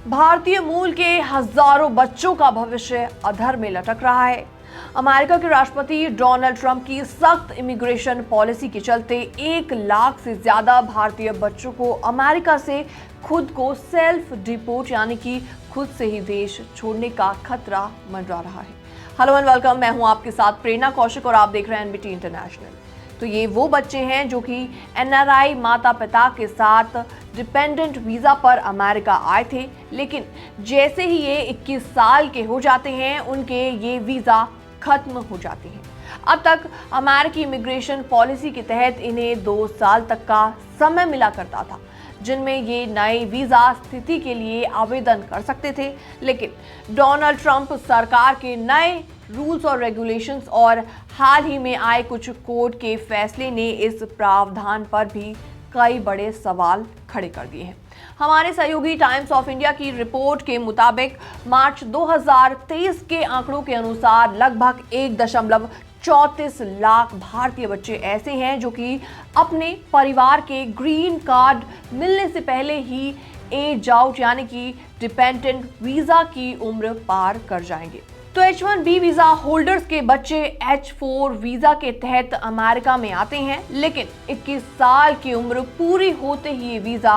भारतीय मूल के हजारों बच्चों का भविष्य अधर में लटक रहा है। अमेरिका के राष्ट्रपति डोनाल्ड ट्रंप की सख्त इमिग्रेशन पॉलिसी के चलते 1 लाख से ज्यादा भारतीय बच्चों को अमेरिका से खुद को सेल्फ डिपोर्ट यानी कि खुद से ही देश छोड़ने का खतरा मंडरा रहा है। हेलो एंड वेलकम, मैं हूं आपके साथ प्रेरणा कौशिक और आप देख रहे हैं एनबीटी इंटरनेशनल। तो ये वो बच्चे हैं जो कि एनआरआई माता पिता के साथ डिपेंडेंट वीज़ा पर अमेरिका आए थे, लेकिन जैसे ही ये 21 साल के हो जाते हैं उनके ये वीज़ा खत्म हो जाते हैं। अब तक अमेरिकी इमिग्रेशन पॉलिसी के तहत इन्हें 2 साल तक का समय मिला करता था जिनमें ये नए वीज़ा स्थिति के लिए आवेदन कर सकते थे, लेकिन डोनाल्ड ट्रंप सरकार के नए रूल्स और रेगुलेशंस और हाल ही में आए कुछ कोर्ट के फैसले ने इस प्रावधान पर भी कई बड़े सवाल खड़े कर दिए हैं। हमारे सहयोगी टाइम्स ऑफ इंडिया की रिपोर्ट के मुताबिक मार्च 2023 के आंकड़ों के अनुसार लगभग 1.34 लाख भारतीय बच्चे ऐसे हैं जो कि अपने परिवार के ग्रीन कार्ड मिलने से पहले ही एज आउट यानी कि डिपेंडेंट वीजा की उम्र पार कर जाएंगे। तो H1B वीजा होल्डर्स के बच्चे H4 वीजा के तहत अमेरिका में आते हैं, लेकिन 21 साल की उम्र पूरी होते ही ये वीजा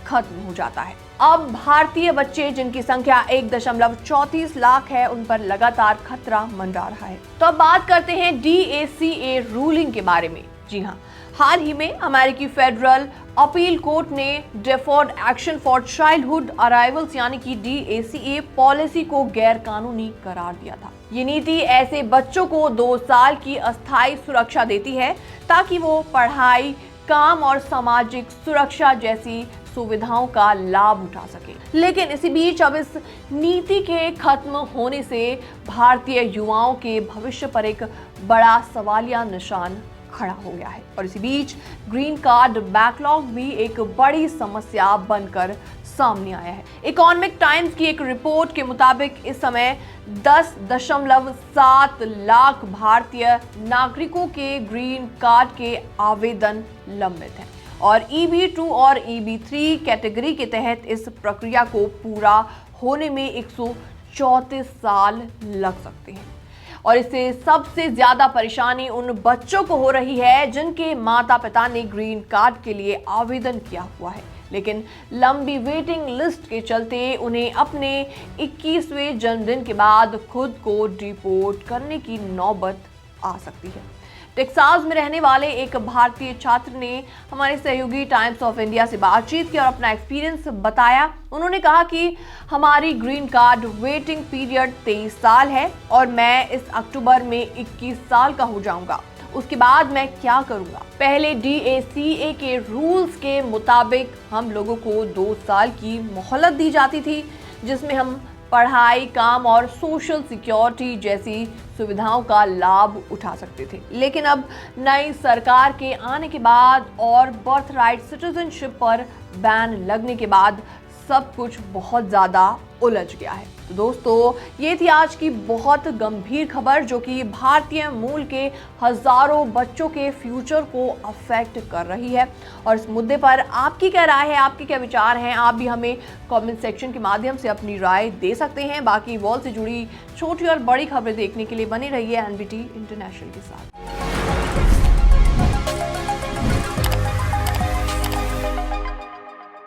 खत्म हो जाता है। अब भारतीय बच्चे जिनकी संख्या 1.34 लाख है उन पर लगातार खतरा मंडरा रहा है। तो अब बात करते हैं DACA रूलिंग के बारे में। जी हाँ, हाल ही में अमेरिकी फेडरल अपील कोर्ट ने deferred action for childhood arrivals यानी कि DACA पॉलिसी को गैर कानूनी करार दिया था। ये नीति ऐसे बच्चों को 2 साल की अस्थायी सुरक्षा देती है ताकि वो पढ़ाई, काम और सामाजिक सुरक्षा जैसी सुविधाओं का लाभ उठा सके। लेकिन इसी बीच अब इस नीति के खत्म होने से भारतीय युवाओं के भविष्य पर एक बड़ा सवालिया निशान खड़ा हो गया है और इसी बीच ग्रीन कार्ड बैकलॉग भी एक बड़ी समस्या बनकर सामने आया है। इकोनॉमिक टाइम्स की एक रिपोर्ट के मुताबिक इस समय 10.7 लाख भारतीय नागरिकों के ग्रीन कार्ड के आवेदन लंबित हैं और EB2 और EB3 कैटेगरी के तहत इस प्रक्रिया को पूरा होने में 134 साल लग सकते हैं। और इससे सबसे ज्यादा परेशानी उन बच्चों को हो रही है जिनके माता पिता ने ग्रीन कार्ड के लिए आवेदन किया हुआ है, लेकिन लंबी वेटिंग लिस्ट के चलते उन्हें अपने 21वें जन्मदिन के बाद खुद को डिपोर्ट करने की नौबत आ सकती है। टेक्सास में रहने वाले एक भारतीय छात्र ने हमारे सहयोगी टाइम्स ऑफ इंडिया से बातचीत की और अपना एक्सपीरियंस बताया। उन्होंने कहा कि हमारी ग्रीन कार्ड वेटिंग पीरियड 23 साल है और मैं इस अक्टूबर में 21 साल का हो जाऊंगा। उसके बाद मैं क्या करूंगा? पहले DACA के रूल्स के मुताबिक हम लोगों को 2 साल की मोहलत दी जाती थी जिसमें हम पढ़ाई, काम और सोशल सिक्योरिटी जैसी सुविधाओं का लाभ उठा सकते थे, लेकिन अब नई सरकार के आने के बाद और बर्थ राइट सिटीजनशिप पर बैन लगने के बाद सब कुछ बहुत ज़्यादा उलझ गया है। तो दोस्तों, ये थी आज की बहुत गंभीर खबर जो कि भारतीय मूल के हजारों बच्चों के फ्यूचर को अफेक्ट कर रही है और इस मुद्दे पर आपकी क्या राय है, आपके क्या विचार हैं? आप भी हमें कमेंट सेक्शन के माध्यम से अपनी राय दे सकते हैं। बाकी वर्ल्ड से जुड़ी छोटी और बड़ी खबरें देखने के लिए बने रहिए एनबीटी इंटरनेशनल के साथ।